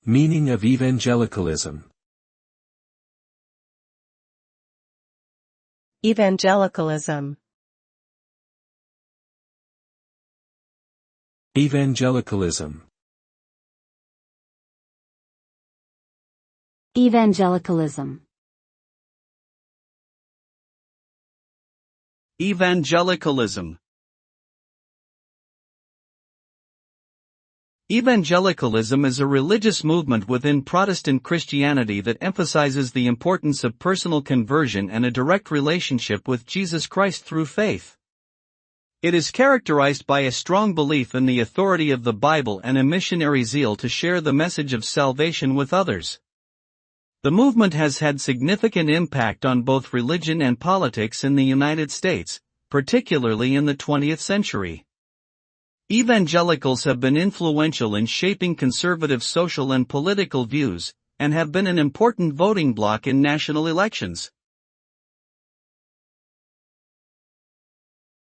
Meaning of evangelicalism. Evangelicalism. Evangelicalism. Evangelicalism. Evangelicalism. Evangelicalism is a religious movement within Protestant Christianity that emphasizes the importance of personal conversion and a direct relationship with Jesus Christ through faith. It is characterized by a strong belief in the authority of the Bible and a missionary zeal to share the message of salvation with others. The movement has had significant impact on both religion and politics in the United States, particularly in the 20th century. Evangelicals have been influential in shaping conservative social and political views, and have been an important voting bloc in national elections.